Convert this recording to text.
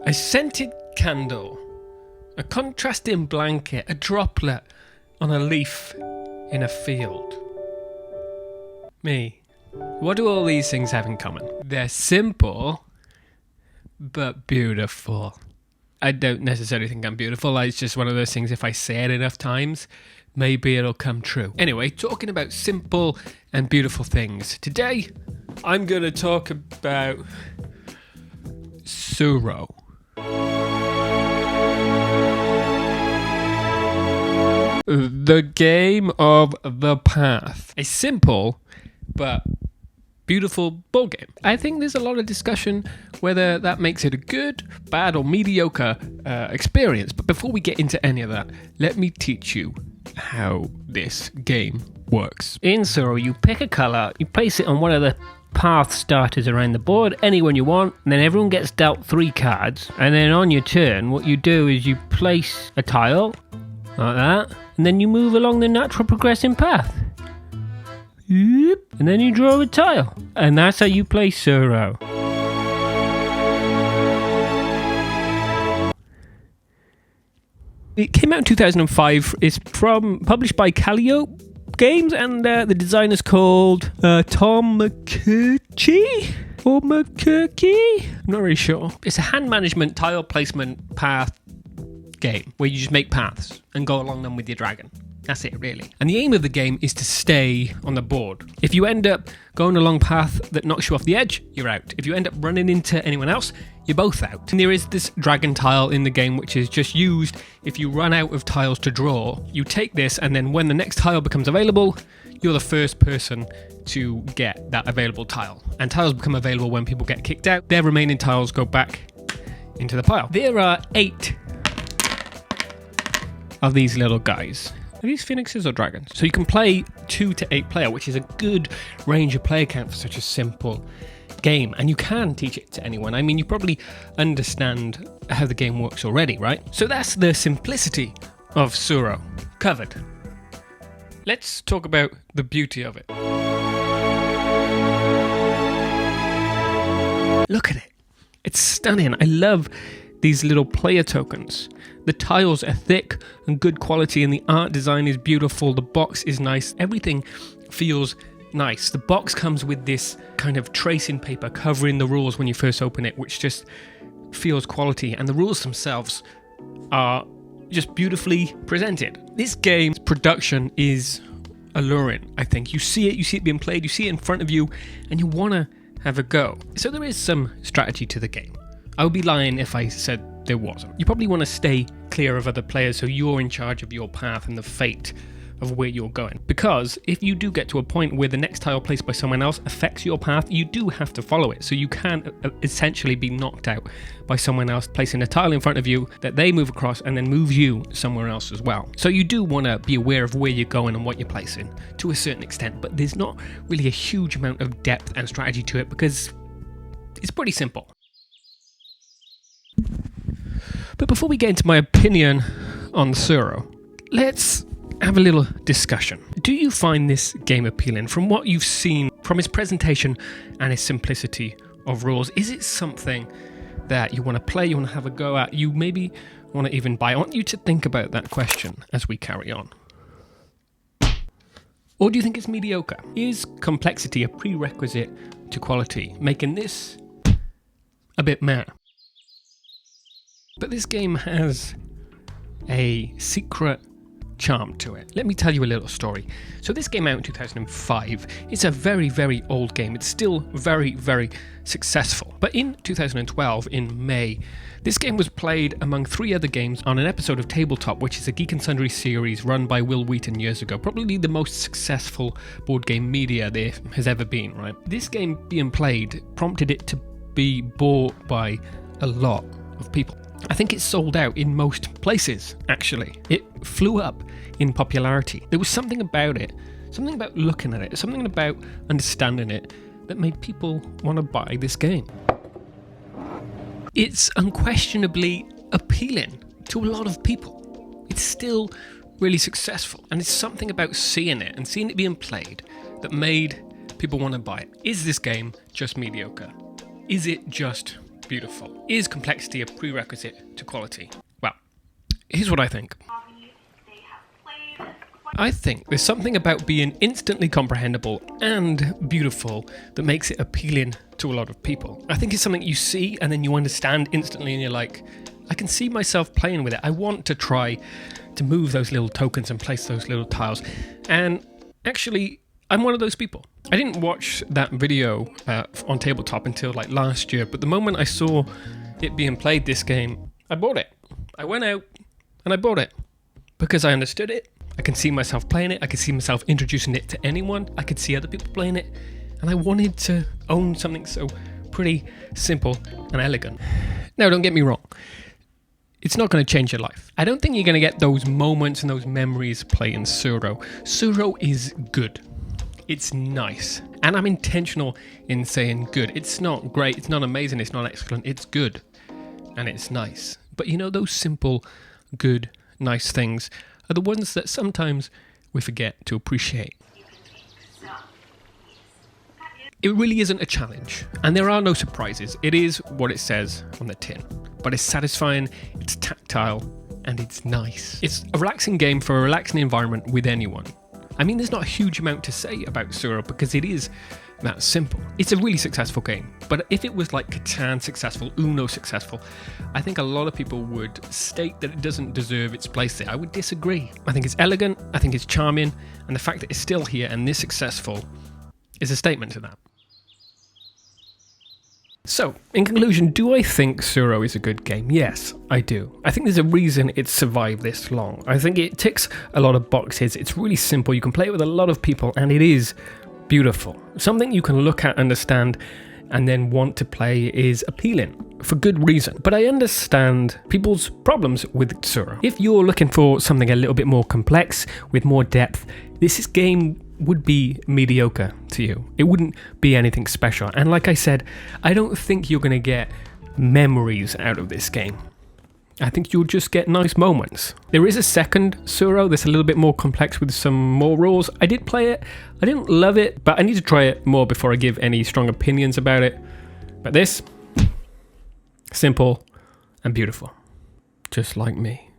A scented candle, a contrasting blanket, a droplet on a leaf in a field. Me. What do all these things have in common? They're simple, but beautiful. I don't necessarily think I'm beautiful. It's just one of those things, if I say it enough times, maybe it'll come true. Anyway, talking about simple and beautiful things. Today, I'm going to talk about Tsuro. The game of the path. A simple but beautiful ball game. I think there's a lot of discussion whether that makes it a good, bad, or mediocre experience. But before we get into any of that, let me teach you how this game works. In Tsuro, you pick a colour, you place it on one of the path starters around the board, anyone you want, and then everyone gets dealt 3 cards. And then on your turn, what you do is you place a tile, like that, and then you move along the natural progressing path. And then you draw a tile. And that's how you play Tsuro. It came out in 2005. It's published by Calliope Games, and the designer's called Tom McMurchie or McMurchie. I'm not really sure. It's a hand management, tile placement, path game where you just make paths and go along them with your dragon. That's it, really. And the aim of the game is to stay on the board. If you end up going along a path that knocks you off the edge, you're out. If you end up running into anyone else, you're both out. And there is this dragon tile in the game which is just used if you run out of tiles to draw. You take this, and then when the next tile becomes available, you're the first person to get that available tile. And tiles become available when people get kicked out. Their remaining tiles go back into the pile. There are 8 of these little guys. Are these phoenixes or dragons? So you can play 2 to 8 player, which is a good range of player count for such a simple game. And you can teach it to anyone. I mean, you probably understand how the game works already, right? So that's the simplicity of Tsuro covered. Let's talk about the beauty of it. Look at it. It's stunning. I love these little player tokens. The tiles are thick and good quality, and the art design is beautiful. The box is nice. Everything feels nice. The box comes with this kind of tracing paper covering the rules when you first open it, which just feels quality. And the rules themselves are just beautifully presented. This game's production is alluring, I think. You see it being played, you see it in front of you, and you want to have a go. So there is some strategy to the game. I would be lying if I said there wasn't. You probably want to stay clear of other players so you're in charge of your path and the fate of where you're going. Because if you do get to a point where the next tile placed by someone else affects your path, you do have to follow it. So you can essentially be knocked out by someone else placing a tile in front of you that they move across and then move you somewhere else as well. So you do want to be aware of where you're going and what you're placing to a certain extent, but there's not really a huge amount of depth and strategy to it because it's pretty simple. But before we get into my opinion on Tsuro, let's have a little discussion. Do you find this game appealing? From what you've seen, from its presentation and its simplicity of rules, is it something that you want to play, you want to have a go at, you maybe want to even buy? I want you to think about that question as we carry on. Or do you think it's mediocre? Is complexity a prerequisite to quality, making this a bit meh? But this game has a secret charm to it. Let me tell you a little story. So this came out in 2005. It's a very, very old game. It's still very, very successful. But in 2012, in May, this game was played among 3 other games on an episode of Tabletop, which is a Geek and Sundry series run by Will Wheaton years ago. Probably the most successful board game media there has ever been, right? This game being played prompted it to be bought by a lot of people. I think it sold out in most places, actually. It flew up in popularity. There was something about it, something about looking at it, something about understanding it that made people want to buy this game. It's unquestionably appealing to a lot of people. It's still really successful, and it's something about seeing it and seeing it being played that made people want to buy it. Is this game just mediocre? Is it just beautiful. Is complexity a prerequisite to quality? Well, here's what I think. I think there's something about being instantly comprehensible and beautiful that makes it appealing to a lot of people. I think it's something you see and then you understand instantly and you're like, I can see myself playing with it. I want to try to move those little tokens and place those little tiles. And actually, I'm one of those people. I didn't watch that video on tabletop until like last year, but the moment I saw it being played, this game, I bought it. I went out and I bought it because I understood it. I can see myself playing it. I could see myself introducing it to anyone. I could see other people playing it. And I wanted to own something so pretty simple and elegant. Now, don't get me wrong. It's not going to change your life. I don't think you're going to get those moments and those memories playing Tsuro. Tsuro is good. It's nice. And I'm intentional in saying good. It's not great. It's not amazing. It's not excellent. It's good. And it's nice. But you know, those simple, good, nice things are the ones that sometimes we forget to appreciate. It really isn't a challenge, and there are no surprises. It is what it says on the tin, but it's satisfying, it's tactile, and it's nice. It's a relaxing game for a relaxing environment with anyone. I mean, there's not a huge amount to say about Tsuro because it is that simple. It's a really successful game, but if it was like Catan successful, Uno successful, I think a lot of people would state that it doesn't deserve its place there. I would disagree. I think it's elegant, I think it's charming, and the fact that it's still here and this successful is a statement to that. So, in conclusion, do I think Tsuro is a good game? Yes, I do. I think there's a reason it's survived this long. I think it ticks a lot of boxes. It's really simple. You can play it with a lot of people, and it is beautiful. Something you can look at, understand, and then want to play is appealing for good reason. But I understand people's problems with Tsuro. If you're looking for something a little bit more complex, with more depth, this game would be mediocre to you. It wouldn't be anything special. And like I said, I don't think you're going to get memories out of this game. I think you'll just get nice moments. There is a second Tsuro that's a little bit more complex with some more rules. I did play it. I didn't love it, but I need to try it more before I give any strong opinions about it. But this, simple and beautiful. Just like me.